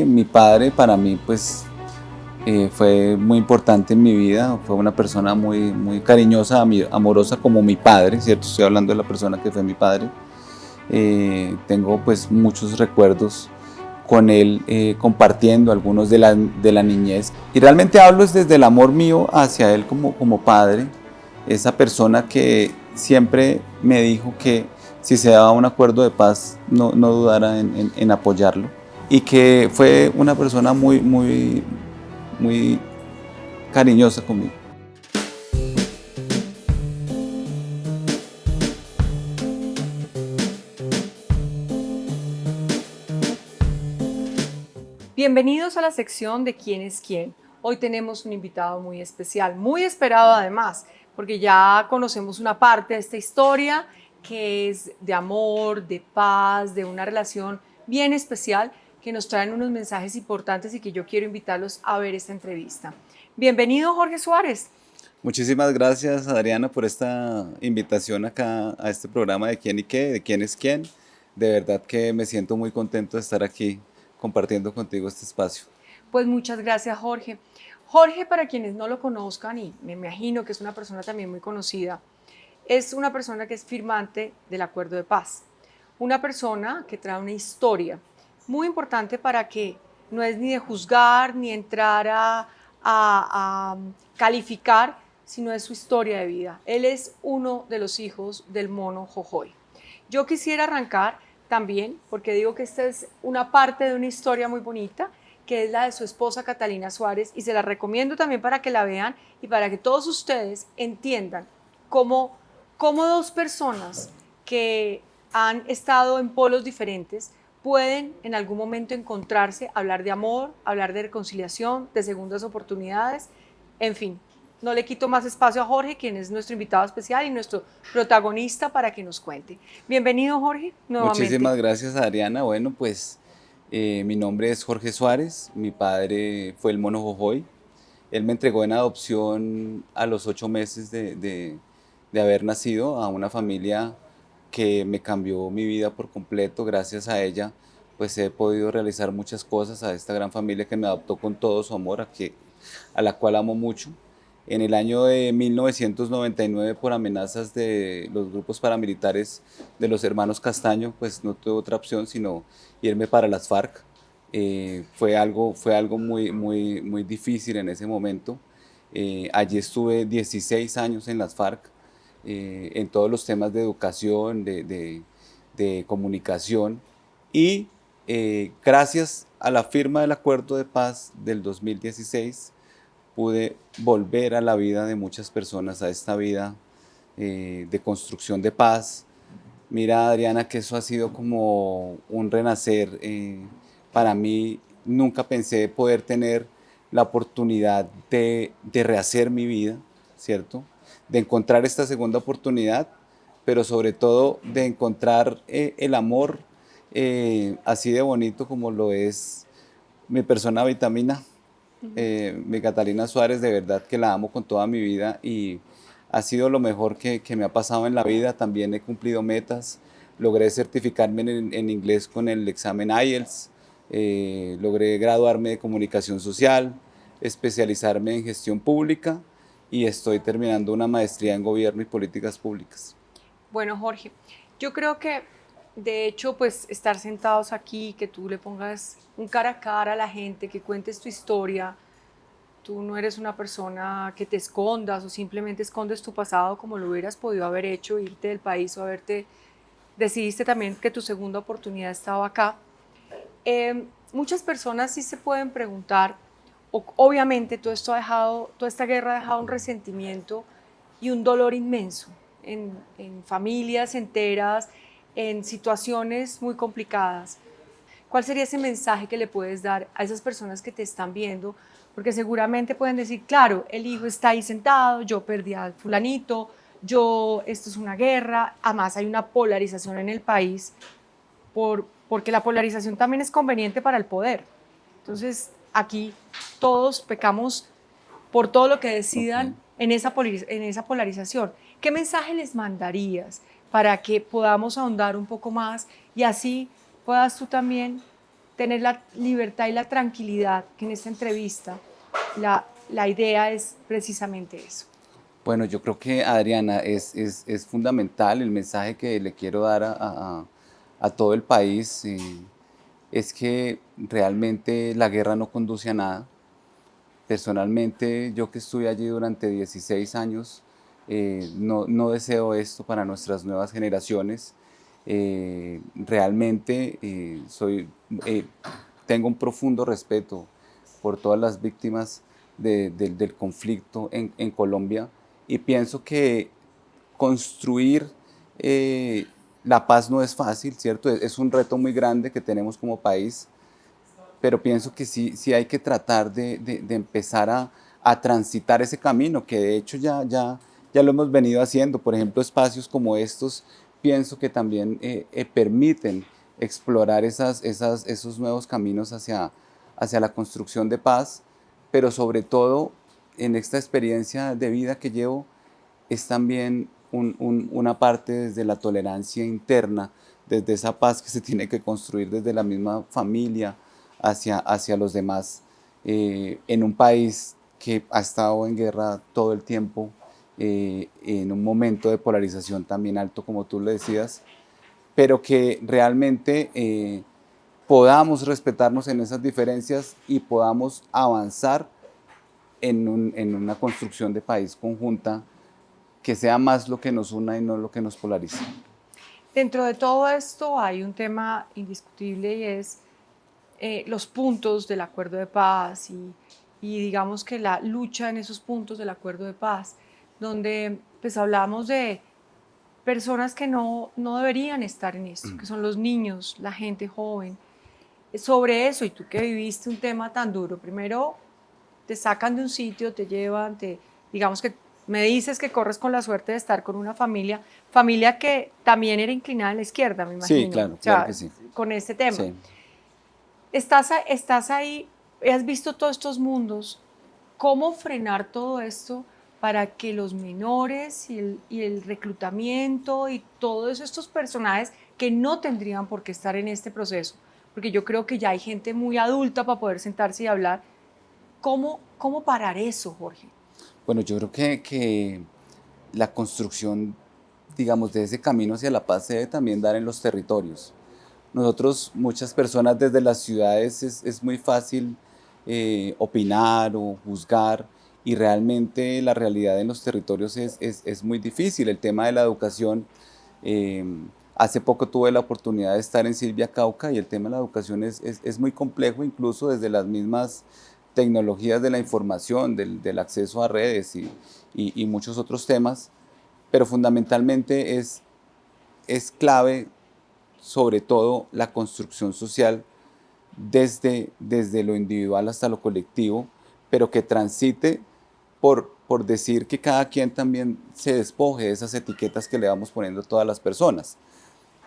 mi padre para mí pues fue muy importante en mi vida, fue una persona muy cariñosa, amorosa como mi padre, ¿cierto? Estoy hablando de la persona que fue mi padre. Tengo pues muchos recuerdos con él compartiendo algunos de la niñez. Y realmente hablo desde el amor mío hacia él como padre, esa persona que siempre me dijo que si se daba un acuerdo de paz no dudara en apoyarlo. Y que fue una persona muy cariñosa conmigo. Bienvenidos a la sección de ¿Quién es quién? Hoy tenemos un invitado muy especial, muy esperado además, porque ya conocemos una parte de esta historia que es de amor, de paz, de una relación bien especial que nos traen unos mensajes importantes y que yo quiero invitarlos a ver esta entrevista. Bienvenido, Jorge Suárez. Muchísimas gracias, Adriana, por esta invitación acá a este programa de quién y qué, de quién es quién. De verdad que me siento muy contento de estar aquí compartiendo contigo este espacio. Pues muchas gracias, Jorge. Jorge, para quienes no lo conozcan, y me imagino que es una persona también muy conocida, es una persona que es firmante del Acuerdo de Paz, una persona que trae una historia muy importante para que no es ni de juzgar ni entrar a calificar, sino es su historia de vida. Él es uno de los hijos del mono Jojoy. Yo quisiera arrancar también, porque digo que esta es una parte de una historia muy bonita, que es la de su esposa Catalina Suárez, y se la recomiendo también para que la vean y para que todos ustedes entiendan cómo dos personas que han estado en polos diferentes pueden en algún momento encontrarse, hablar de amor, hablar de reconciliación, de segundas oportunidades, en fin. No le quito más espacio a Jorge, quien es nuestro invitado especial y nuestro protagonista para que nos cuente. Bienvenido, Jorge, nuevamente. Muchísimas gracias, Adriana. Bueno, pues mi nombre es Jorge Suárez, mi padre fue el mono Jojoy. Él me entregó en adopción a los 8 meses de haber nacido a una familia que me cambió mi vida por completo. Gracias a ella, pues he podido realizar muchas cosas, a esta gran familia que me adoptó con todo su amor, a la cual amo mucho. En el año de 1999, por amenazas de los grupos paramilitares de los hermanos Castaño, pues no tuve otra opción sino irme para las FARC. Fue algo muy difícil en ese momento. Allí estuve 16 años en las FARC, en todos los temas de educación, de comunicación, y gracias a la firma del acuerdo de paz del 2016 pude volver a la vida de muchas personas, a esta vida de construcción de paz. Mira, Adriana, que eso ha sido como un renacer. Para mí, nunca pensé poder tener la oportunidad de rehacer mi vida, ¿cierto? De encontrar esta segunda oportunidad, pero sobre todo de encontrar el amor así de bonito como lo es mi persona vitamina, mi Catalina Suárez. De verdad que la amo con toda mi vida y ha sido lo mejor que me ha pasado en la vida. También he cumplido metas, logré certificarme en inglés con el examen IELTS, logré graduarme de comunicación social, especializarme en gestión pública y estoy terminando una maestría en gobierno y políticas públicas. Bueno, Jorge, yo creo que de hecho, pues estar sentados aquí, que tú le pongas un cara a cara a la gente, que cuentes tu historia, tú no eres una persona que te escondas o simplemente escondes tu pasado como lo hubieras podido haber hecho, irte del país o decidiste también que tu segunda oportunidad estaba acá. Muchas personas sí se pueden preguntar, obviamente todo esto toda esta guerra ha dejado un resentimiento y un dolor inmenso en familias enteras, en situaciones muy complicadas. ¿Cuál sería ese mensaje que le puedes dar a esas personas que te están viendo? Porque seguramente pueden decir, claro, el hijo está ahí sentado, yo perdí al fulanito, esto es una guerra, además hay una polarización en el país, porque la polarización también es conveniente para el poder. Entonces, aquí todos pecamos por todo lo que decidan Okay. en esa polarización. ¿Qué mensaje les mandarías para que podamos ahondar un poco más y así puedas tú también tener la libertad y la tranquilidad, que en esta entrevista la idea es precisamente eso. Bueno, yo creo que Adriana, es fundamental el mensaje que le quiero dar a todo el país, es que realmente la guerra no conduce a nada. Personalmente, yo que estuve allí durante 16 años, no deseo esto para nuestras nuevas generaciones. Realmente eh, tengo un profundo respeto por todas las víctimas del conflicto en Colombia y pienso que construir la paz no es fácil, ¿cierto? Es un reto muy grande que tenemos como país, pero pienso que sí hay que tratar de empezar a transitar ese camino, que de hecho ya lo hemos venido haciendo. Por ejemplo, espacios como estos, pienso que también permiten explorar esos nuevos caminos hacia la construcción de paz, pero sobre todo en esta experiencia de vida que llevo, es también una parte desde la tolerancia interna, desde esa paz que se tiene que construir desde la misma familia hacia los demás, en un país que ha estado en guerra todo el tiempo, en un momento de polarización también alto, como tú le decías, pero que realmente podamos respetarnos en esas diferencias y podamos avanzar en una construcción de país conjunta que sea más lo que nos una y no lo que nos polariza. Dentro de todo esto hay un tema indiscutible y es los puntos del acuerdo de paz y digamos que la lucha en esos puntos del acuerdo de paz, donde pues hablamos de personas que no deberían estar en esto, que son los niños, la gente joven. Sobre eso, y tú que viviste un tema tan duro, primero te sacan de un sitio, te llevan, digamos que me dices que corres con la suerte de estar con una familia que también era inclinada a la izquierda, me Sí, imagino, claro, o claro sea, que sí. con este tema. Sí. Estás ahí, has visto todos estos mundos, ¿cómo frenar todo esto para que los menores y el reclutamiento y todos estos personajes que no tendrían por qué estar en este proceso? Porque yo creo que ya hay gente muy adulta para poder sentarse y hablar. ¿Cómo parar eso, Jorge? Bueno, yo creo que la construcción, digamos, de ese camino hacia la paz se debe también dar en los territorios. Nosotros, muchas personas desde las ciudades es muy fácil opinar o juzgar y realmente la realidad en los territorios es muy difícil. El tema de la educación, eh, hace poco tuve la oportunidad de estar en Silvia, Cauca, y el tema de la educación es muy complejo, incluso desde las mismas tecnologías de la información, del acceso a redes y muchos otros temas, pero fundamentalmente es clave sobre todo la construcción social desde lo individual hasta lo colectivo, pero que transite por decir que cada quien también se despoje de esas etiquetas que le vamos poniendo a todas las personas.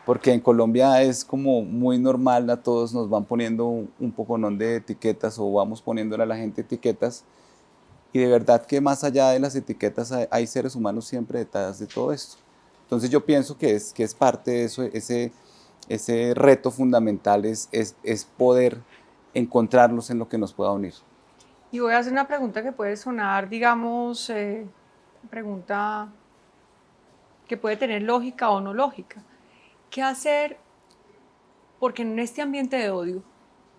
Porque en Colombia es como muy normal, a todos nos van poniendo un poconón de etiquetas o vamos poniéndole a la gente etiquetas. Y de verdad que más allá de las etiquetas hay seres humanos siempre detrás de todo esto. Entonces yo pienso que es parte de eso, ese reto fundamental es poder encontrarnos en lo que nos pueda unir. Y voy a hacer una pregunta que puede sonar, digamos, pregunta que puede tener lógica o no lógica. ¿Qué hacer? Porque en este ambiente de odio,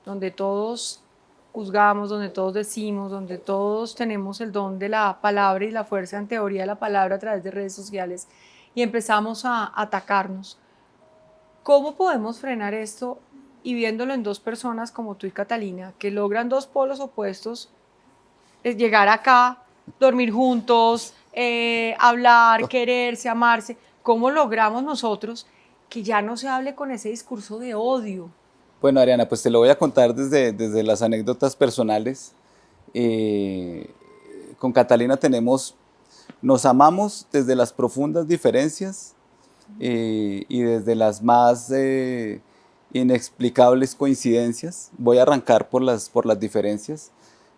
donde todos juzgamos, donde todos decimos, donde todos tenemos el don de la palabra y la fuerza en teoría de la palabra a través de redes sociales y empezamos a atacarnos, ¿cómo podemos frenar esto y viéndolo en dos personas como tú y Catalina, que logran dos polos opuestos, es llegar acá, dormir juntos, hablar, quererse, amarse? ¿Cómo logramos nosotros que ya no se hable con ese discurso de odio? Bueno, Ariana, pues te lo voy a contar desde las anécdotas personales. Eh, con Catalina nos amamos desde las profundas diferencias y desde las más inexplicables coincidencias. Voy a arrancar por las diferencias.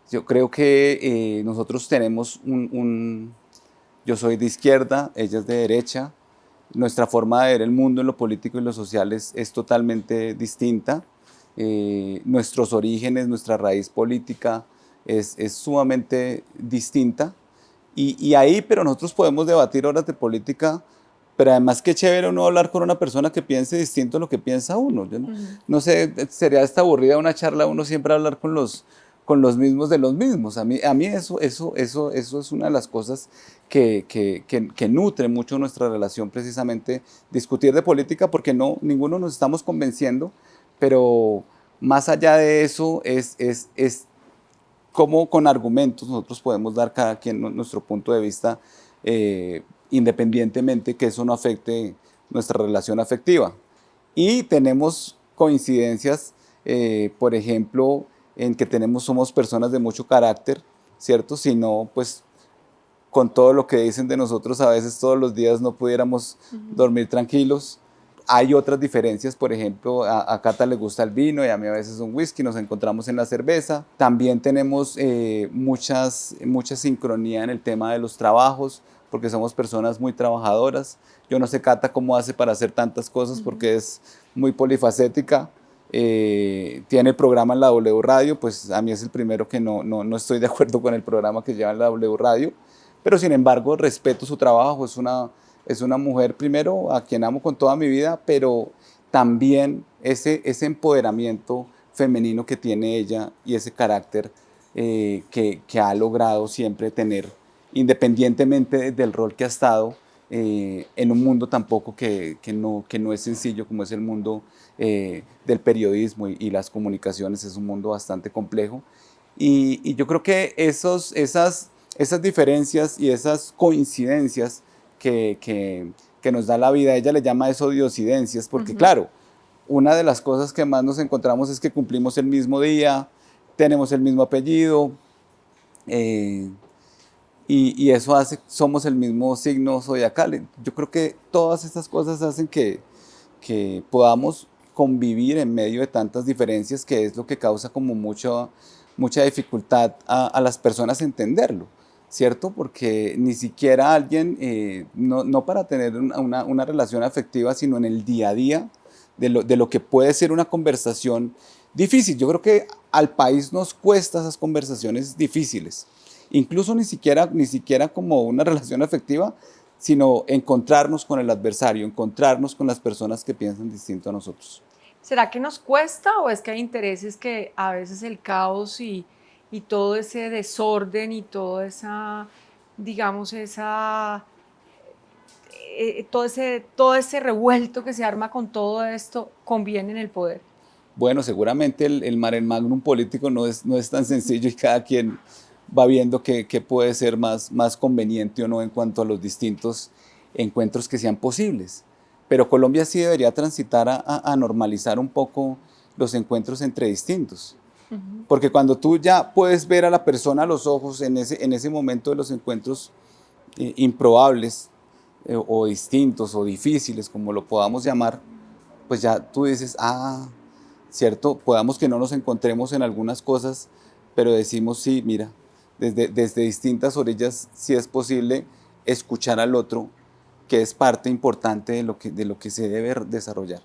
Yo creo que nosotros tenemos yo soy de izquierda, ella es de derecha. Nuestra forma de ver el mundo en lo político y lo social es totalmente distinta. nuestros orígenes, nuestra raíz política es sumamente distinta. Y ahí, pero nosotros podemos debatir horas de política, pero además qué chévere uno hablar con una persona que piense distinto a lo que piensa uno. Yo no sé, sería esta aburrida una charla uno siempre hablar con los mismos de los mismos. A mí eso es una de las cosas que nutre mucho nuestra relación, precisamente discutir de política, porque ninguno nos estamos convenciendo, pero más allá de eso es cómo con argumentos nosotros podemos dar cada quien nuestro punto de vista, independientemente que eso no afecte nuestra relación afectiva. Y tenemos coincidencias, por ejemplo, en que somos personas de mucho carácter, ¿cierto? Si no, pues con todo lo que dicen de nosotros, a veces todos los días no pudiéramos dormir tranquilos. Hay otras diferencias, por ejemplo, a Cata le gusta el vino y a mí a veces un whisky, nos encontramos en la cerveza. También tenemos mucha sincronía en el tema de los trabajos, porque somos personas muy trabajadoras. Yo no sé Cata cómo hace para hacer tantas cosas, porque es muy polifacética. Tiene el programa en la W Radio, pues a mí es el primero que no estoy de acuerdo con el programa que lleva en la W Radio, pero sin embargo respeto su trabajo. Es una mujer, primero, a quien amo con toda mi vida, pero también ese empoderamiento femenino que tiene ella y ese carácter que ha logrado siempre tener, independientemente del rol que ha estado, en un mundo tampoco que no es sencillo, como es el mundo del periodismo y las comunicaciones. Es un mundo bastante complejo. Y yo creo que esas diferencias y esas coincidencias que nos da la vida, ella le llama eso diosidencias, porque claro, una de las cosas que más nos encontramos es que cumplimos el mismo día, tenemos el mismo apellido, y eso hace, somos el mismo signo zodiacal. Yo creo que todas estas cosas hacen que podamos convivir en medio de tantas diferencias, que es lo que causa como mucha dificultad a las personas entenderlo, ¿cierto? Porque ni siquiera alguien, no para tener una relación afectiva, sino en el día a día, de lo que puede ser una conversación difícil. Yo creo que al país nos cuesta esas conversaciones difíciles, incluso ni siquiera como una relación afectiva, sino encontrarnos con el adversario, encontrarnos con las personas que piensan distinto a nosotros. ¿Será que nos cuesta o es que hay intereses que a veces el caos y todo ese desorden y toda esa, digamos, todo ese revuelto que se arma con todo esto conviene en el poder? Bueno, seguramente el mare magnum político no es tan sencillo, y cada quien va viendo qué puede ser más conveniente o no en cuanto a los distintos encuentros que sean posibles. Pero Colombia sí debería transitar a normalizar un poco los encuentros entre distintos. Porque cuando tú ya puedes ver a la persona a los ojos en ese momento de los encuentros improbables, o distintos o difíciles, como lo podamos llamar, pues ya tú dices, cierto, podamos que no nos encontremos en algunas cosas, pero decimos, sí, mira, desde distintas orillas sí es posible escuchar al otro, que es parte importante de lo que se debe desarrollar.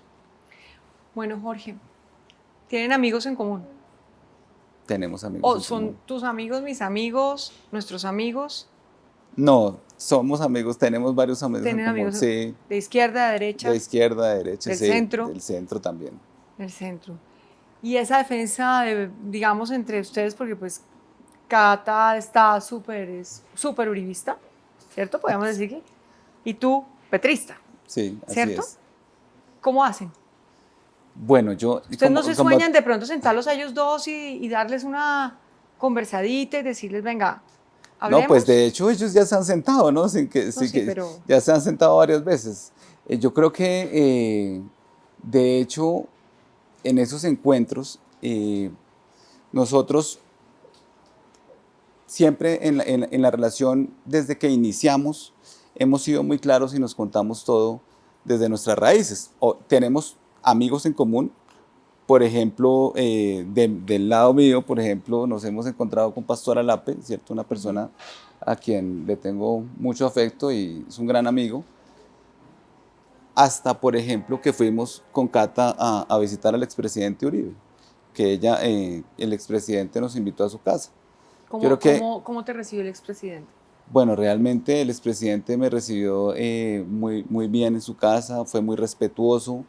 Bueno, Jorge, ¿tienen amigos en común? Tenemos amigos ¿O en son común. tus amigos, mis amigos, nuestros amigos? No, somos amigos, tenemos varios amigos en ¿Tienen común, amigos sí, de izquierda, de derecha, de izquierda, de derecha, del sí, centro? del centro también. Del centro. Y esa defensa, digamos, entre ustedes, porque pues Cata está es súper uribista, ¿cierto? Podríamos decir que. Y tú, petrista, Sí, así ¿cierto? es. ¿Cómo hacen? Bueno, yo... ¿Ustedes no se sueñan de pronto sentarlos a ellos dos y darles una conversadita y decirles, venga, hablemos? No, pues de hecho ellos ya se han sentado, ¿no? Pero... Ya se han sentado varias veces. Yo creo que, de hecho, en esos encuentros, nosotros siempre en la relación, desde que iniciamos, hemos sido muy claros y nos contamos todo desde nuestras raíces. Tenemos amigos en común. Por ejemplo, del lado mío, por ejemplo, nos hemos encontrado con Pastor Alape, ¿cierto? Una persona a quien le tengo mucho afecto y es un gran amigo. Hasta, por ejemplo, que fuimos con Cata a visitar al expresidente Uribe. que el expresidente nos invitó a su casa. ¿Cómo, Creo que, cómo, cómo te recibió el expresidente? bueno, realmente el expresidente me recibió muy bien en su casa, fue muy respetuoso,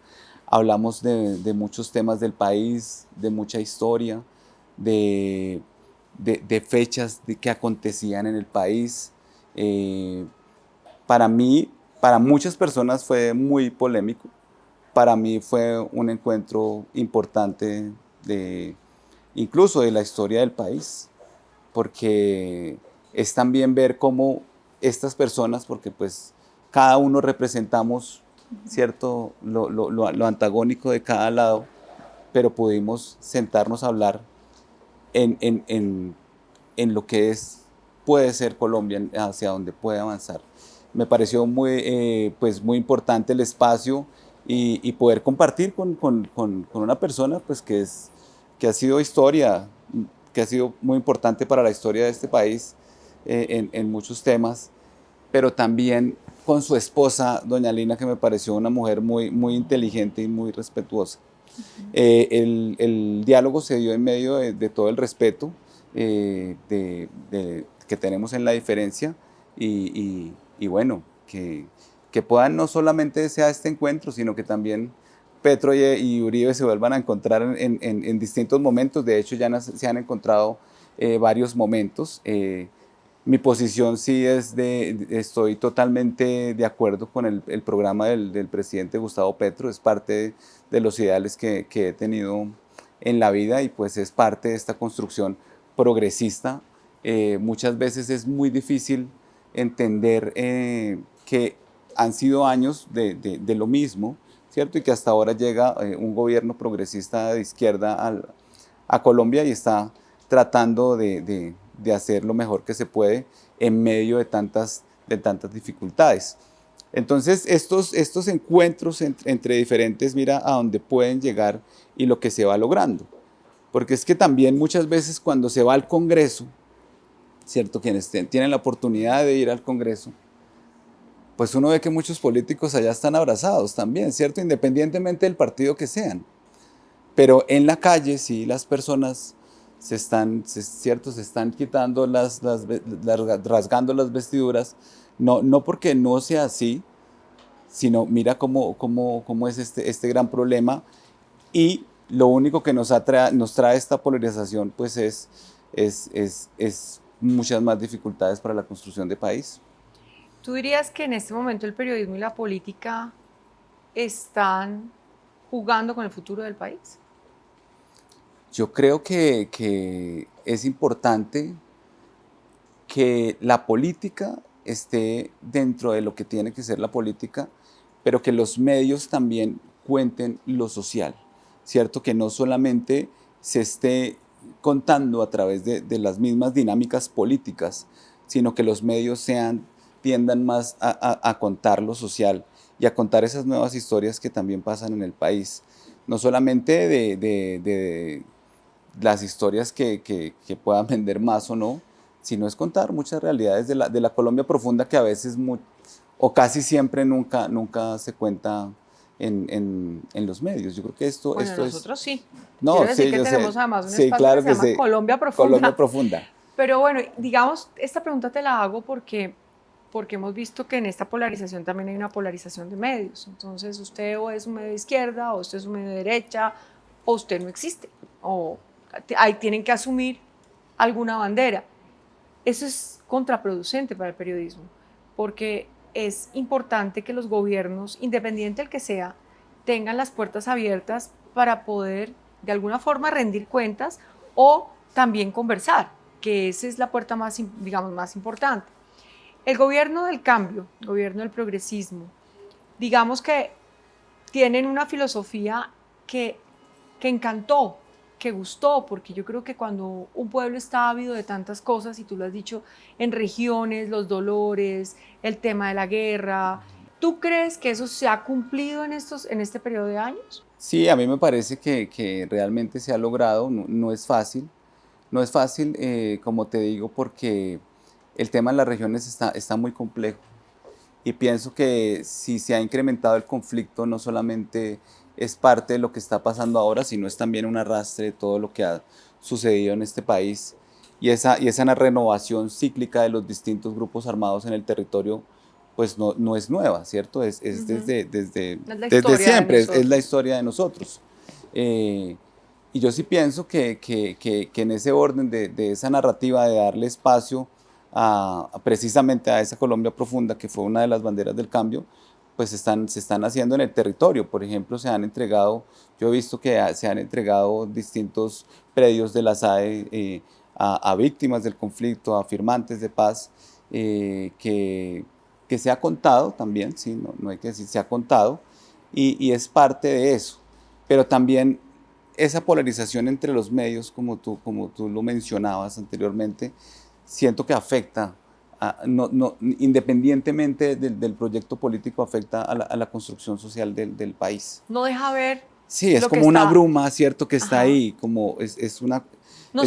hablamos de muchos temas del país, de mucha historia, de, de fechas que acontecían en el país. Eh, para mí, para muchas personas fue muy polémico, para mí fue un encuentro importante incluso de la historia del país, porque es también ver cómo estas personas, porque pues cada uno representamos, ¿cierto?, lo antagónico de cada lado, pero pudimos sentarnos a hablar en, en, en, en lo que puede ser Colombia, hacia donde puede avanzar. Me pareció pues muy importante el espacio y poder compartir con una persona pues que ha sido historia, que ha sido muy importante para la historia de este país en muchos temas, pero también con su esposa, doña Lina, que me pareció una mujer muy inteligente y muy respetuosa. El diálogo se dio en medio de todo el respeto que tenemos en la diferencia y bueno, que puedan no solamente sea este encuentro, sino que también Petro y Uribe se vuelvan a encontrar en distintos momentos. De hecho, ya se han encontrado varios momentos. Mi posición sí estoy totalmente de acuerdo con el programa del presidente Gustavo Petro, es parte de los ideales que he tenido en la vida y pues es parte de esta construcción progresista. Muchas veces es muy difícil entender que han sido años de lo mismo, ¿cierto? Y que hasta ahora llega un gobierno progresista de izquierda a Colombia y está tratando de hacer lo mejor que se puede en medio de tantas dificultades. Entonces, estos encuentros entre diferentes, mira a dónde pueden llegar y lo que se va logrando. Porque es que también muchas veces cuando se va al Congreso, ¿cierto? Quienes tienen la oportunidad de ir al Congreso, pues uno ve que muchos políticos allá están abrazados también, ¿cierto? Independientemente del partido que sean. Pero en la calle sí las personas ¿cierto? Se están quitando rasgando las vestiduras, no porque no sea así, sino mira cómo es este gran problema y lo único que nos trae esta polarización pues es muchas más dificultades para la construcción de país. ¿Tú dirías que en este momento el periodismo y la política están jugando con el futuro del país? Yo creo que es importante que la política esté dentro de lo que tiene que ser la política, pero que los medios también cuenten lo social, ¿cierto? Que no solamente se esté contando a través de las mismas dinámicas políticas, sino que los medios tiendan más a contar lo social y a contar esas nuevas historias que también pasan en el país. No solamente de las historias que puedan vender más o no, sino es contar muchas realidades de la Colombia profunda que a veces o casi siempre nunca se cuenta en los medios. Yo creo que Bueno, esto es... nosotros sí. Quiero No, decir sí, que yo sé. tenemos además un Sí, espacio que claro se que llama sí. Colombia Colombia Profunda. profunda. Pero bueno, digamos, esta pregunta te la hago porque hemos visto que en esta polarización también hay una polarización de medios. Entonces, usted o es un medio de izquierda, o usted es un medio de derecha, o usted no existe, o ahí tienen que asumir alguna bandera. Eso es contraproducente para el periodismo, porque es importante que los gobiernos, independiente del que sea, tengan las puertas abiertas para poder de alguna forma rendir cuentas o también conversar, que esa es la puerta más, digamos, más importante. El gobierno del cambio, el gobierno del progresismo, digamos que tienen una filosofía que encantó, que gustó, porque yo creo que cuando un pueblo está ávido de tantas cosas, y tú lo has dicho, en regiones, los dolores, el tema de la guerra, ¿tú crees que eso se ha cumplido en este periodo de años? Sí, a mí me parece que realmente se ha logrado, no es fácil. No es fácil, como te digo, porque el tema de las regiones está muy complejo. Y pienso que si se ha incrementado el conflicto, no solamente es parte de lo que está pasando ahora, sino es también un arrastre de todo lo que ha sucedido en este país. Y esa renovación cíclica de los distintos grupos armados en el territorio, pues no es nueva, ¿cierto? Es Ujú. Es la desde historia de siempre, es la nosotros. historia de nosotros. Eh, y yo sí pienso que en ese orden de esa narrativa de darle espacio precisamente a esa Colombia profunda, que fue una de las banderas del cambio, pues se están haciendo en el territorio. Por ejemplo, yo he visto que se han entregado distintos predios de la SAE a víctimas del conflicto, a firmantes de paz, que se ha contado también, sí, no hay que decir, se ha contado, y es parte de eso. Pero también esa polarización entre los medios, como tú lo mencionabas anteriormente, siento que afecta, independientemente del proyecto político, afecta a la construcción social del país. No deja ver Sí, es lo que como una está. bruma, ¿cierto? Que está Ajá. ahí, como No es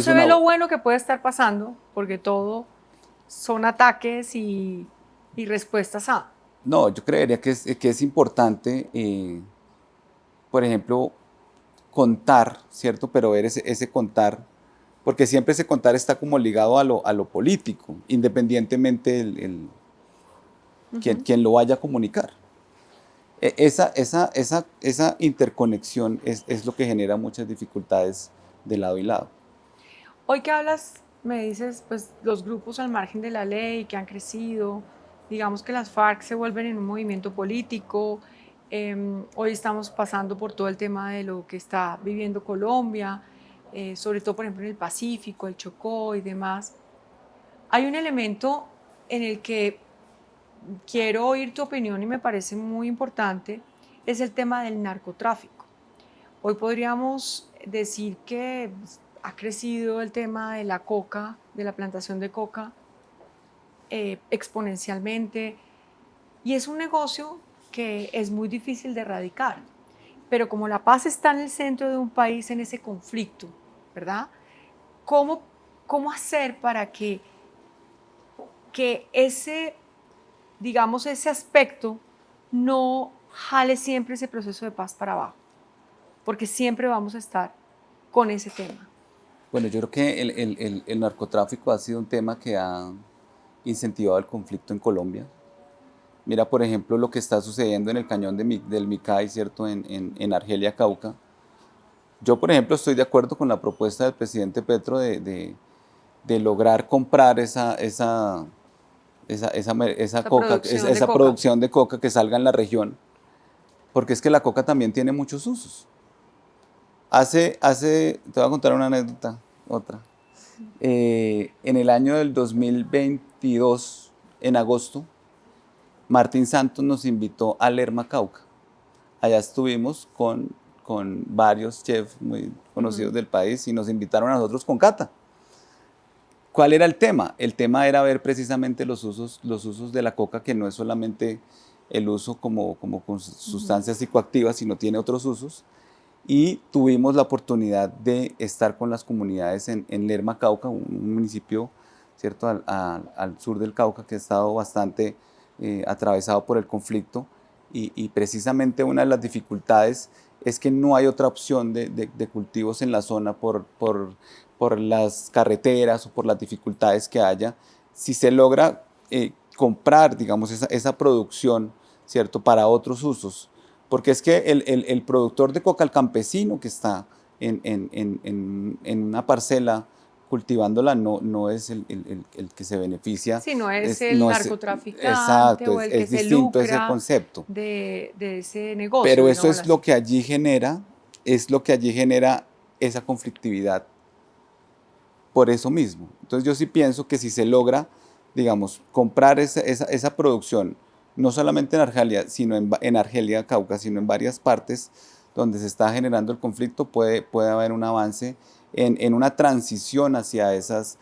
se ve una, lo bueno que puede estar pasando, porque todo son ataques y respuestas a. no, yo creería que es importante, por ejemplo, contar, ¿cierto? Pero ver ese contar, porque siempre ese contar está como ligado a lo político, independientemente Ujú. quien lo vaya a comunicar. Esa interconexión es lo que genera muchas dificultades de lado y lado. Hoy que hablas, me dices, pues los grupos al margen de la ley que han crecido, digamos que las FARC se vuelven en un movimiento político. Hoy estamos pasando por todo el tema de lo que está viviendo Colombia, sobre todo, por ejemplo, en el Pacífico, el Chocó y demás. Hay un elemento en el que quiero oír tu opinión y me parece muy importante, es el tema del narcotráfico. Hoy podríamos decir que ha crecido el tema de la coca, de la plantación de coca, exponencialmente, y es un negocio que es muy difícil de erradicar. Pero como la paz está en el centro de un país en ese conflicto, ¿verdad? ¿Cómo, cómo hacer para que ese, digamos, ese aspecto no jale siempre ese proceso de paz para abajo? Porque siempre vamos a estar con ese tema. Bueno, yo creo que el narcotráfico ha sido un tema que ha incentivado el conflicto en Colombia. Mira, por ejemplo, lo que está sucediendo en el cañón del Micay, ¿cierto? En Argelia, Cauca. Yo, por ejemplo, estoy de acuerdo con la propuesta del presidente Petro de lograr comprar esa La coca, producción de esa coca. producción de coca que salga en la región, porque es que la coca también tiene muchos usos. Te voy a contar una anécdota, otra. En el año del 2022, en agosto, Martín Santos nos invitó a Lerma Cauca. Allá estuvimos con varios chefs muy conocidos Ujú. del país y nos invitaron a nosotros con cata. ¿Cuál era el tema? El tema era ver precisamente los usos de la coca, que no es solamente el uso como con Ujú. sustancias psicoactivas, sino tiene otros usos. Y tuvimos la oportunidad de estar con las comunidades en Lerma, Cauca, un municipio, ¿cierto?, al sur del Cauca, que ha estado bastante atravesado por el conflicto. Y precisamente una de las dificultades es que no hay otra opción de cultivos en la zona por las carreteras o por las dificultades que haya. Si se logra comprar, digamos, esa producción, ¿cierto?, para otros usos, porque es que el productor de coca, el campesino que está en una parcela cultivándola, no es el que se beneficia. Si no es el No es, narcotraficante exacto, o el que es se distinto ese lucra concepto. de ese negocio, Pero eso digámoslo es lo así. que allí genera, es lo que allí genera esa conflictividad por eso mismo. Entonces yo sí pienso que si se logra, digamos, comprar esa producción, no solamente en Argelia, en Argelia, Cauca, sino en varias partes donde se está generando el conflicto, puede haber un avance en una transición hacia esas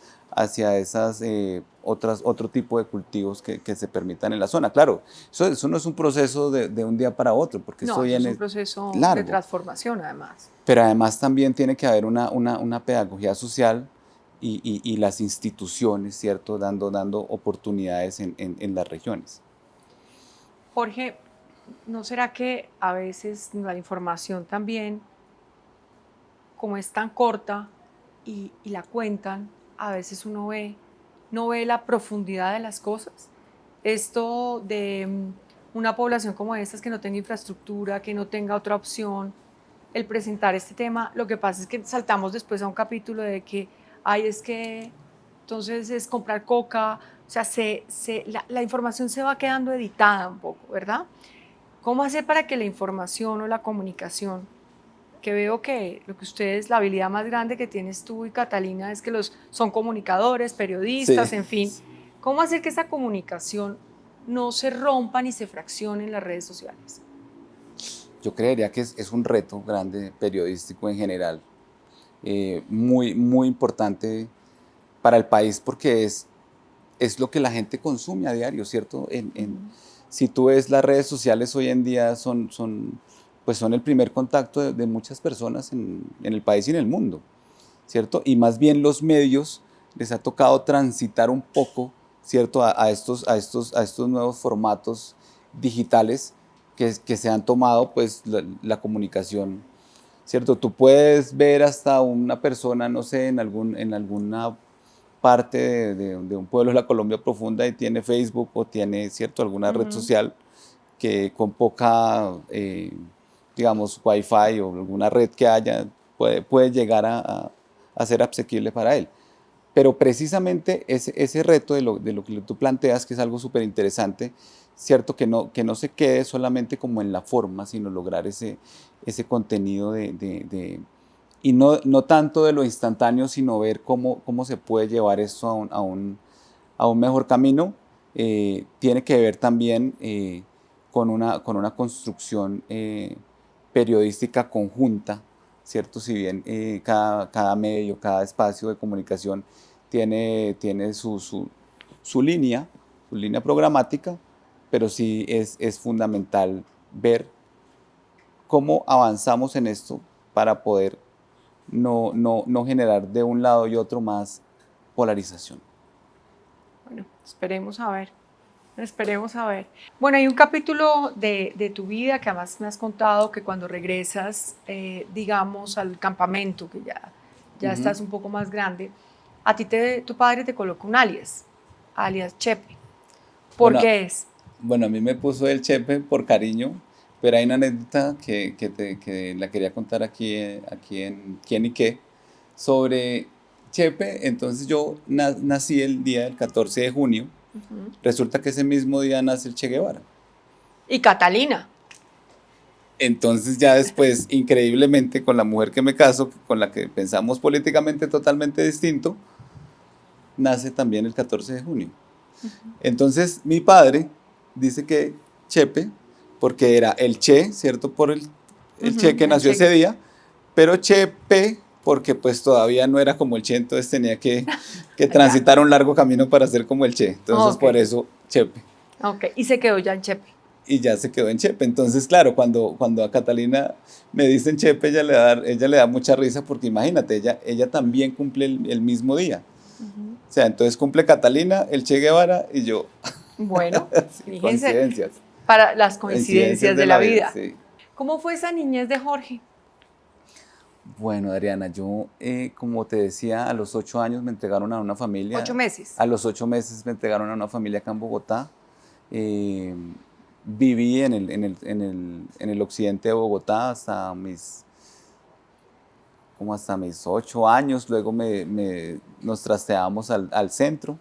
otro tipo de cultivos que se permitan en la zona. Claro, eso no es un proceso de un día para otro, porque No, eso eso es un viene proceso de largo, transformación además. pero además también tiene que haber una pedagogía social y las instituciones, ¿cierto? Dando oportunidades en las regiones. Jorge, ¿no será que a veces la información también, como es tan corta y la cuentan, a veces uno no ve la profundidad de las cosas? Esto de una población como esta que no tenga infraestructura, que no tenga otra opción, el presentar este tema, lo que pasa es que saltamos después a un capítulo de que, ay, es que entonces es comprar coca, o sea, la información se va quedando editada un poco, ¿verdad? ¿Cómo hacer para que la información o la comunicación, que veo que lo que ustedes, la habilidad más grande que tienes tú y Catalina es que son comunicadores, periodistas, Sí. en fin, cómo hacer que esa comunicación no se rompa ni se fraccione en las redes sociales? Yo creería que es un reto grande periodístico en general, muy, muy importante para el país porque es lo que la gente consume a diario, ¿cierto? Si tú ves las redes sociales hoy en día pues son el primer contacto de muchas personas en el país y en el mundo, ¿cierto? Y más bien los medios les ha tocado transitar un poco, ¿cierto? A estos nuevos formatos digitales que se han tomado, pues la comunicación, ¿cierto? Tú puedes ver hasta una persona, no sé, en alguna parte de un pueblo de la Colombia profunda y tiene Facebook o tiene, ¿cierto?, alguna red social que con poca, digamos, Wi-Fi o alguna red que haya, puede llegar a ser asequible para él. Pero precisamente ese reto de lo que tú planteas, que es algo súper interesante, cierto, que no se quede solamente como en la forma, sino lograr ese contenido y no tanto de lo instantáneo, sino ver cómo se puede llevar eso a un mejor camino. Tiene que ver también con una construcción periodística conjunta, ¿cierto? Si bien cada medio, cada espacio de comunicación tiene su línea programática, pero sí es fundamental ver cómo avanzamos en esto para poder no generar de un lado y otro más polarización. Bueno, esperemos a ver. Esperemos a ver. Bueno, hay un capítulo de tu vida que además me has contado que cuando regresas, digamos, al campamento, que ya Ujú. estás un poco más grande, a ti tu padre te colocó un alias Chepe. ¿Por Bueno, qué es? bueno, a mí me puso el Chepe por cariño, pero hay una anécdota que la quería contar aquí en Quién y Qué sobre Chepe. Entonces yo nací el día del 14 de junio. Ujú. Resulta que ese mismo día nace el Che Guevara. Y Catalina. Entonces ya después, increíblemente, con la mujer que me caso, con la que pensamos políticamente totalmente distinto, nace también el 14 de junio. Entonces mi padre dice que Chepe, porque era el Che, ¿cierto? Por el Che Ujú, que el nació ese Che. día, pero Chepe, porque pues todavía no era como el Che, entonces tenía que Ya. transitar un largo camino para ser como el Che. Entonces Ok, por eso Chepe. ok. Y se quedó ya en Chepe. Y ya se quedó en Chepe. Entonces, claro, cuando a Catalina me dicen Chepe, ella le da mucha risa porque imagínate, ella también cumple el mismo día. Ujú. O sea, entonces cumple Catalina, el Che Guevara y yo. Bueno, Sí, fíjense, coincidencias. para las Coincidencias coincidencias de de la la vida, vida. sí. ¿Cómo fue esa niñez de Jorge? Bueno, Adriana, yo, como te decía, a los 8 años me entregaron a una ¿Ocho familia. meses? A los 8 meses me entregaron a una familia acá en Bogotá. Eh, Viví en el occidente de Bogotá como hasta mis 8 años. Luego nos trasteamos al centro.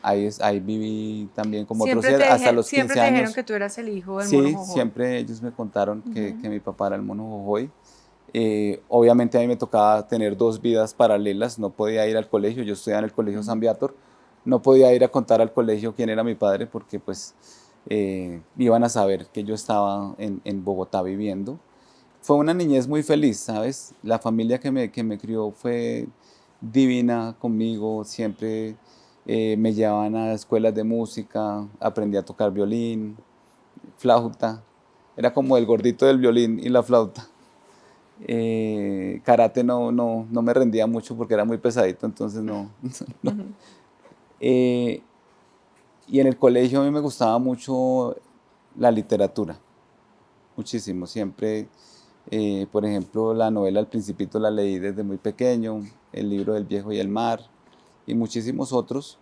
Ahí viví también como otros días, hasta los Siempre 15 te dijeron años. que tú eras el hijo del mono Sí, Jojoy. siempre ellos me contaron Ujú, que mi papá era el mono Jojoy. Obviamente a mí me tocaba tener dos vidas paralelas, no podía ir al colegio, yo estudiaba en el colegio San ujú. Viator, no podía ir a contar al colegio quién era mi padre porque pues iban a saber que yo estaba en Bogotá viviendo. Fue una niñez muy feliz, ¿sabes? La familia que me crió fue divina conmigo, siempre me llevaban a escuelas de música, aprendí a tocar violín, flauta, era como el gordito del violín y la flauta. Karate no me rendía mucho porque era muy pesadito, entonces no. no. Eh, y en el colegio a mí me gustaba mucho la literatura, muchísimo. Siempre, por ejemplo, la novela El Principito la leí desde muy pequeño, el libro del Viejo y el Mar y muchísimos otros.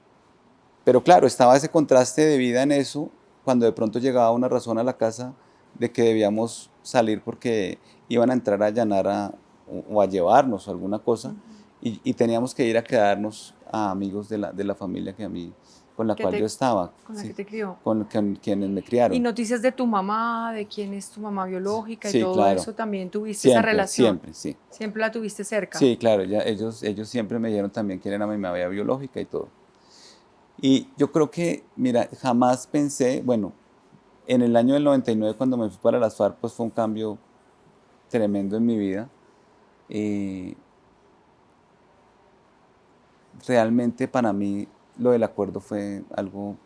Pero claro, estaba ese contraste de vida en eso, cuando de pronto llegaba una razón a la casa de que debíamos salir porque iban a entrar a allanar o a llevarnos o alguna cosa, y teníamos que ir a quedarnos a amigos de la familia que a mí, con la que cual yo te, estaba, con la que ¿sí? te crió. Con quienes me Y criaron. noticias de tu mamá, de quién es tu mamá biológica y Sí, todo claro. eso, también tuviste esa Siempre, relación. siempre, sí. Siempre la tuviste cerca. Sí, claro, ellos siempre me dijeron también quién era mi mamá biológica y todo. Y yo creo que, mira, jamás pensé, bueno, en el año del 99 cuando me fui para las FARC, pues fue un cambio tremendo en mi vida. Eh, Realmente para mí lo del acuerdo fue algo,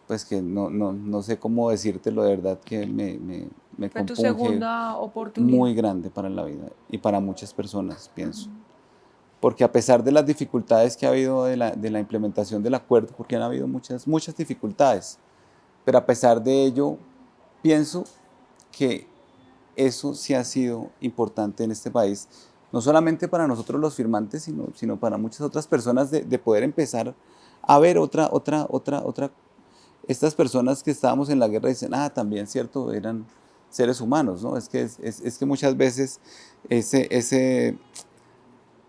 pues que no sé cómo decírtelo, de verdad que me Fue tu compunge segunda oportunidad. muy grande para la vida y para muchas personas, pienso. Porque a pesar de las dificultades que ha habido de la implementación del acuerdo, porque han habido muchas dificultades, pero a pesar de ello, pienso que eso sí ha sido importante en este país, no solamente para nosotros los firmantes, sino para muchas otras personas de poder empezar a ver estas personas que estábamos en la guerra dicen, ah, también cierto, eran seres humanos, ¿no? Es que muchas veces ese, ese,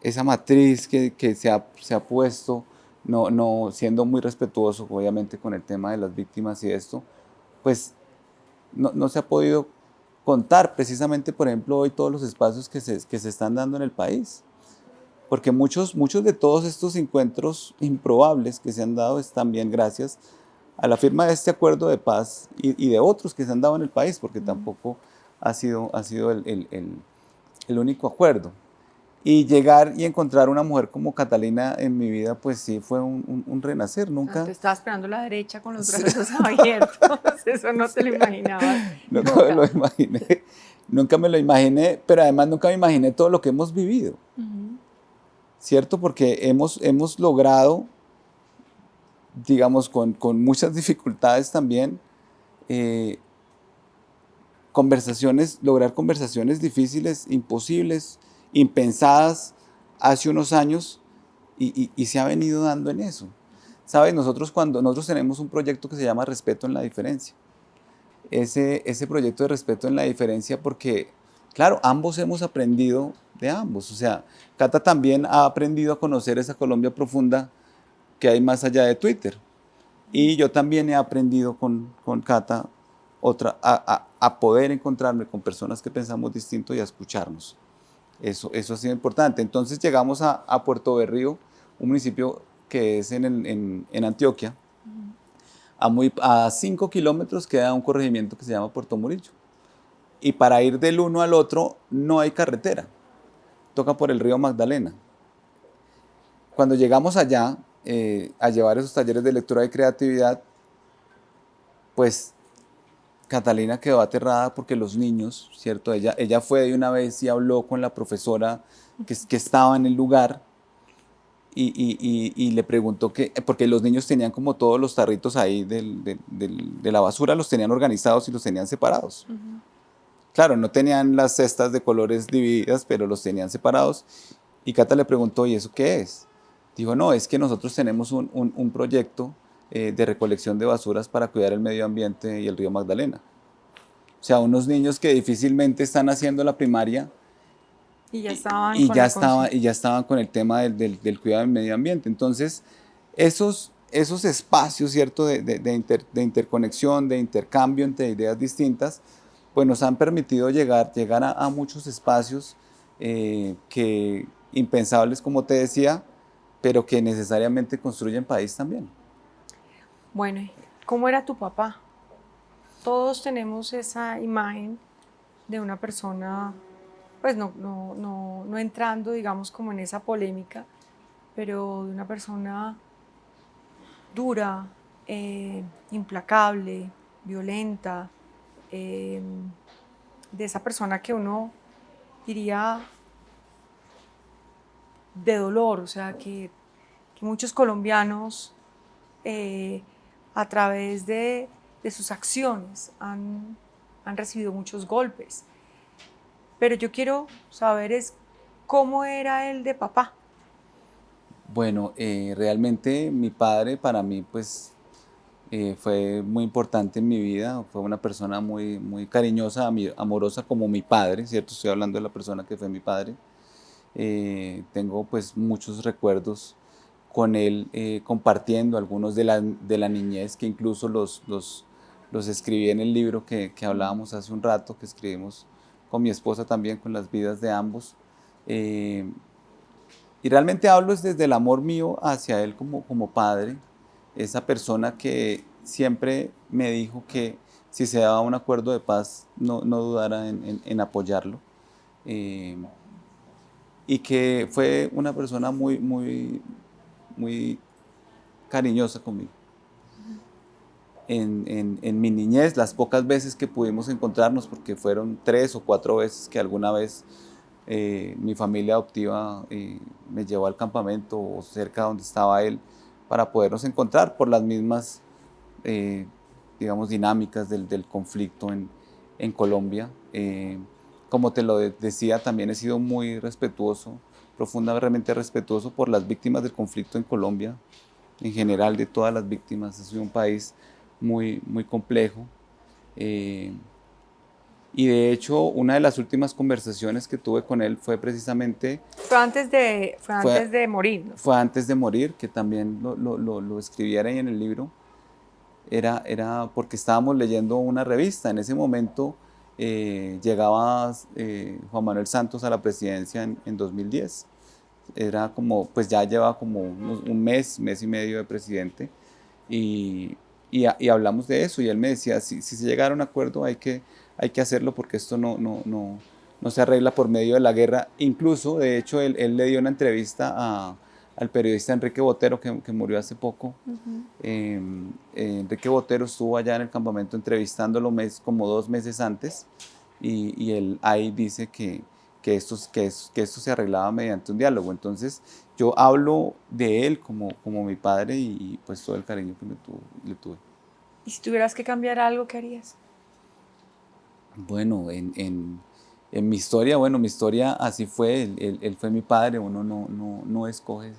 esa matriz que se ha puesto, no siendo muy respetuoso, obviamente, con el tema de las víctimas y esto, pues no se ha podido contar precisamente, por ejemplo, hoy todos los espacios que se están dando en el país. Porque muchos de todos estos encuentros improbables que se han dado es también gracias a la firma de este acuerdo de paz y de otros que se han dado en el país, porque tampoco ha sido el único acuerdo. Y llegar y encontrar una mujer como Catalina en mi vida, pues sí fue un renacer. O sea, Nunca, te estaba esperando la derecha con los brazos abiertos. Eso no te lo imaginabas nunca me lo nunca. imaginé. Nunca me lo imaginé, pero además nunca me imaginé todo lo que hemos vivido, ¿cierto? Porque hemos logrado, digamos, con muchas dificultades también, eh, lograr conversaciones difíciles, imposibles, impensadas hace unos años y se ha venido dando en eso. ¿Sabes? Nosotros tenemos un proyecto que se llama Respeto en la Diferencia. Ese proyecto de respeto en la diferencia porque, claro, ambos hemos aprendido de ambos. O sea, Cata también ha aprendido a conocer esa Colombia profunda que hay más allá de Twitter. Y yo también he aprendido con Cata a poder encontrarme con personas que pensamos distinto y a escucharnos. Eso ha sido importante. Entonces llegamos a Puerto Berrío, un municipio que es en Antioquia. A 5 kilómetros queda un corregimiento que se llama Puerto Murillo. Y para ir del uno al otro no hay carretera. Toca por el río Magdalena. Cuando llegamos allá a llevar esos talleres de lectura y creatividad, pues Catalina quedó aterrada porque los niños, ¿cierto? Ella fue de una vez y habló con la profesora que estaba en el lugar y le preguntó porque los niños tenían como todos los tarritos ahí de la basura, los tenían organizados y los tenían separados. Claro, no tenían las cestas de colores divididas, pero los tenían separados. Y Cata le preguntó, ¿y eso qué es? Dijo, no, es que nosotros tenemos un proyecto de recolección de basuras para cuidar el medio ambiente y el río Magdalena. O sea, unos niños que difícilmente están haciendo la primaria Y ya estaban con la conciencia. y ya estaban con el tema del cuidado del medio ambiente. Entonces, esos espacios, ¿cierto?, de interconexión, de intercambio entre ideas distintas, pues nos han permitido llegar a muchos espacios que impensables, como te decía, pero que necesariamente construyen país también. Bueno, ¿cómo era tu papá? Todos tenemos esa imagen de una persona, pues no entrando, digamos, como en esa polémica, pero de una persona dura, implacable, violenta, eh, de esa persona que uno diría de dolor, o sea, que muchos colombianos a través de de sus acciones, han recibido muchos golpes. Pero yo quiero saber es cómo era él de papá. Bueno, realmente mi padre para mí pues fue muy importante en mi vida, fue una persona muy, muy cariñosa, amorosa como mi padre, ¿cierto? Estoy hablando de la persona que fue mi padre. Tengo pues muchos recuerdos con él compartiendo algunos de la niñez que incluso los escribí en el libro que hablábamos hace un rato, que escribimos con mi esposa también, con las vidas de ambos. Eh, y realmente hablo es desde el amor mío hacia él como padre, esa persona que siempre me dijo que si se daba un acuerdo de paz no dudara en apoyarlo. Eh, y que fue una persona muy, muy, muy cariñosa conmigo. En mi niñez, las pocas veces que pudimos encontrarnos, porque fueron 3 o 4 veces que alguna vez mi familia adoptiva me llevó al campamento o cerca donde estaba él para podernos encontrar por las mismas, eh, digamos, dinámicas del conflicto en Colombia. Como te lo decía, también he sido muy respetuoso, profundamente respetuoso por las víctimas del conflicto en Colombia, en general de todas las víctimas. Es un país muy, muy complejo. Eh, y de hecho, una de las últimas conversaciones que tuve con él fue precisamente, Fue fue, antes de morir, ¿no? fue antes de morir, que también lo escribiera ahí en el libro. Era porque estábamos leyendo una revista. En ese momento llegaba Juan Manuel Santos a la presidencia en 2010. Era como, pues ya llevaba como un mes y medio de presidente. Y, y hablamos de eso y él me decía, si se llegara a un acuerdo hay que hacerlo porque esto no se arregla por medio de la guerra. Incluso, de hecho, él le dio una entrevista al periodista Enrique Botero, que murió hace poco. Enrique Botero estuvo allá en el campamento entrevistándolo como 2 meses antes y él ahí dice que esto se arreglaba mediante un diálogo. Entonces, yo hablo de él como mi padre y pues todo el cariño que le tuve. Y si tuvieras que cambiar algo, ¿qué harías? Bueno, en mi historia, bueno, mi historia así fue, él fue mi padre, uno no escoge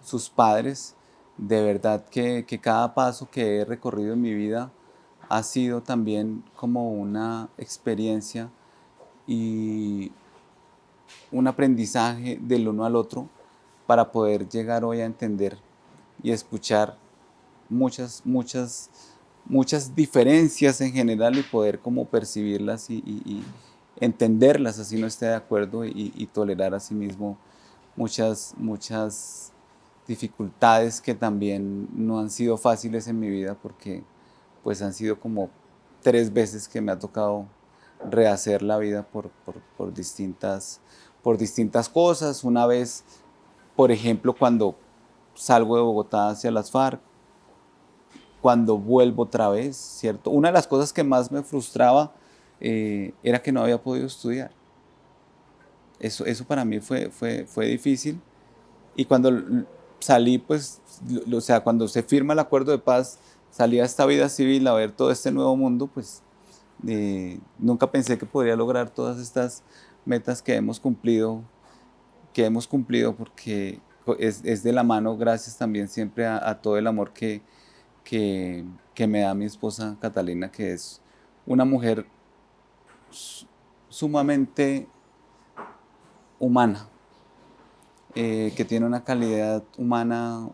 sus padres. De verdad que cada paso que he recorrido en mi vida ha sido también como una experiencia y un aprendizaje del uno al otro para poder llegar hoy a entender y escuchar muchas diferencias en general y poder como percibirlas y entenderlas así no esté de acuerdo y tolerar a sí mismo muchas dificultades que también no han sido fáciles en mi vida porque pues han sido como 3 veces que me ha tocado rehacer la vida por distintas cosas. Una vez, por ejemplo, cuando salgo de Bogotá hacia las FARC, cuando vuelvo otra vez, ¿cierto? Una de las cosas que más me frustraba era que no había podido estudiar. Eso para mí fue difícil. Y cuando salí, pues, o sea, cuando se firma el acuerdo de paz, salí a esta vida civil a ver todo este nuevo mundo, pues nunca pensé que podría lograr todas estas metas que hemos cumplido porque es de la mano, gracias también siempre a todo el amor que me da mi esposa Catalina, que es una mujer sumamente humana, que tiene una calidad humana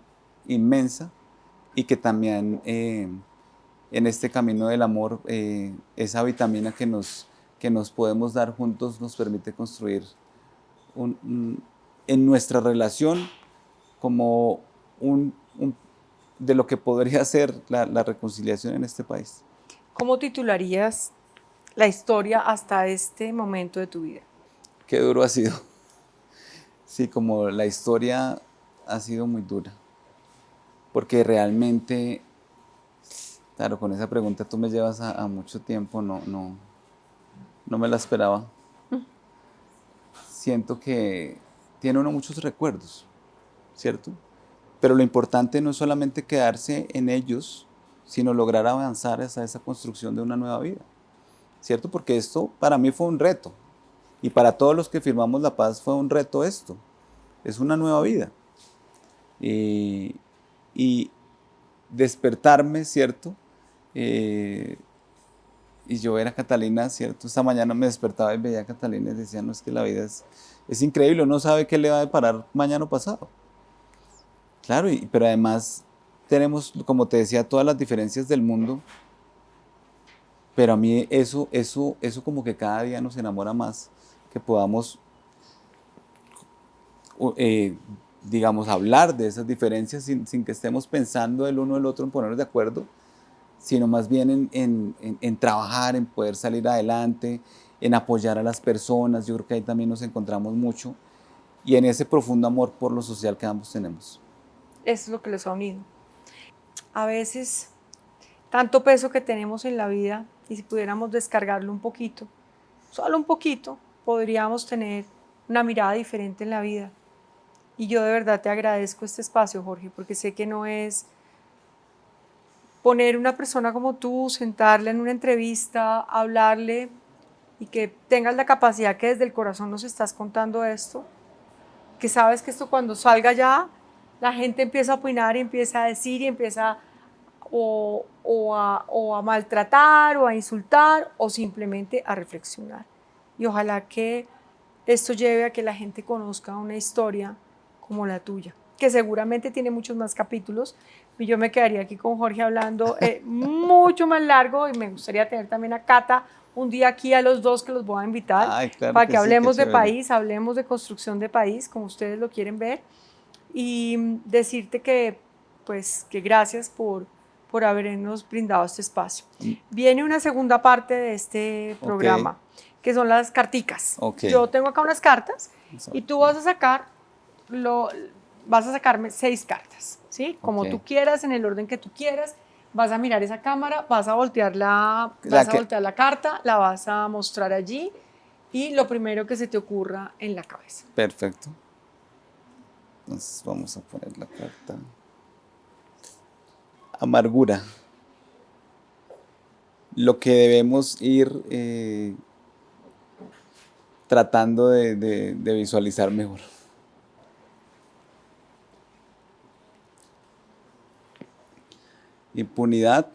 inmensa y que también en este camino del amor, esa vitamina que nos podemos dar juntos nos permite construir en nuestra relación como de lo que podría ser la reconciliación en este país. ¿Cómo titularías la historia hasta este momento de tu vida? Qué duro ha sido. Sí, como la historia ha sido muy dura, porque realmente, claro, con esa pregunta tú me llevas a mucho tiempo, no me la esperaba. Siento que tiene uno muchos recuerdos, ¿cierto? Pero lo importante no es solamente quedarse en ellos, sino lograr avanzar hacia esa construcción de una nueva vida, ¿cierto? Porque esto para mí fue un reto, y para todos los que firmamos la paz fue un reto esto, es una nueva vida. Y despertarme, ¿cierto? Y yo ver a Catalina, ¿cierto? Esta mañana me despertaba y veía a Catalina y decía, no, es que la vida es increíble, uno sabe qué le va a deparar mañana o pasado. Claro, pero además tenemos, como te decía, todas las diferencias del mundo, pero a mí eso como que cada día nos enamora más, que podamos, eh, digamos, hablar de esas diferencias sin que estemos pensando el uno del otro en ponernos de acuerdo, sino más bien en trabajar, en poder salir adelante, en apoyar a las personas. Yo creo que ahí también nos encontramos mucho, y en ese profundo amor por lo social que ambos tenemos. Eso es lo que los ha unido. A veces, tanto peso que tenemos en la vida, y si pudiéramos descargarlo un poquito, solo un poquito, podríamos tener una mirada diferente en la vida. Y yo de verdad te agradezco este espacio, Jorge, porque sé que no es poner una persona como tú, sentarle en una entrevista, hablarle y que tengas la capacidad que desde el corazón nos estás contando esto, que sabes que esto cuando salga ya, la gente empieza a opinar y empieza a decir y empieza o a maltratar o a insultar o simplemente a reflexionar. Y ojalá que esto lleve a que la gente conozca una historia como la tuya, que seguramente tiene muchos más capítulos. Y yo me quedaría aquí con Jorge hablando mucho más largo, y me gustaría tener también a Cata un día aquí a los dos, que los voy a invitar. Ay, claro Para que que sí, qué hablemos de chévere. país, hablemos de construcción de país, como ustedes lo quieren ver. Y decirte que, pues, que gracias por habernos brindado este espacio. Viene una segunda parte de este Ok, programa, que son las carticas. ok. Yo tengo acá unas cartas y tú vas a sacarme 6 cartas, ¿sí? Como Ok. tú quieras, en el orden que tú quieras. Vas a mirar esa cámara, vas a voltear La voltear la carta, la vas a mostrar allí, y lo primero que se te ocurra en la cabeza. Perfecto. Entonces vamos a poner la carta. Amargura. Lo que debemos ir tratando de visualizar mejor. Impunidad.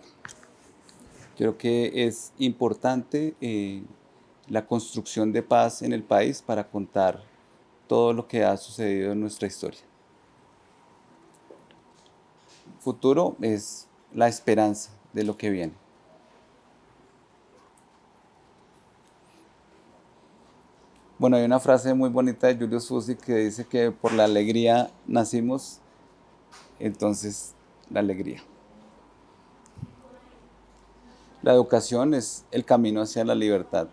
Creo que es importante la construcción de paz en el país para contar todo lo que ha sucedido en nuestra historia. Futuro es la esperanza de lo que viene. Bueno, hay una frase muy bonita de Julius Fusi que dice que por la alegría nacimos, entonces la alegría. La educación es el camino hacia la libertad.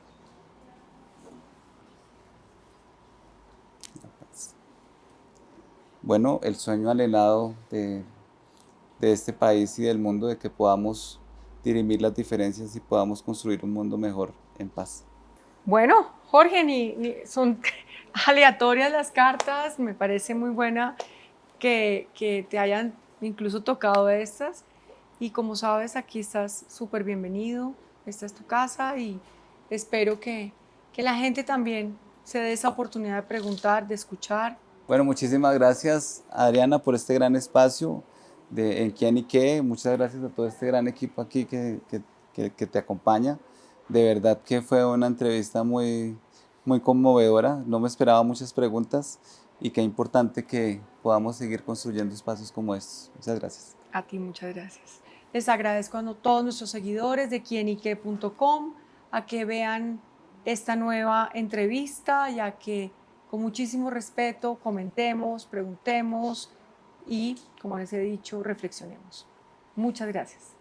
Bueno, el sueño anhelado de este país y del mundo, de que podamos dirimir las diferencias y podamos construir un mundo mejor en paz. Bueno, Jorge, son aleatorias las cartas, me parece muy buena que te hayan incluso tocado estas, y como sabes, aquí estás súper bienvenido, esta es tu casa, y espero que la gente también se dé esa oportunidad de preguntar, de escuchar. Bueno, muchísimas gracias, Adriana, por este gran espacio de En Quién y Qué. Muchas gracias a todo este gran equipo aquí que te acompaña. De verdad que fue una entrevista muy, muy conmovedora. No me esperaba muchas preguntas, y qué importante que podamos seguir construyendo espacios como estos. Muchas gracias. A ti, muchas gracias. Les agradezco a todos nuestros seguidores de quienique.com a que vean esta nueva entrevista, y a que con muchísimo respeto comentemos, preguntemos y, como les he dicho, reflexionemos. Muchas gracias.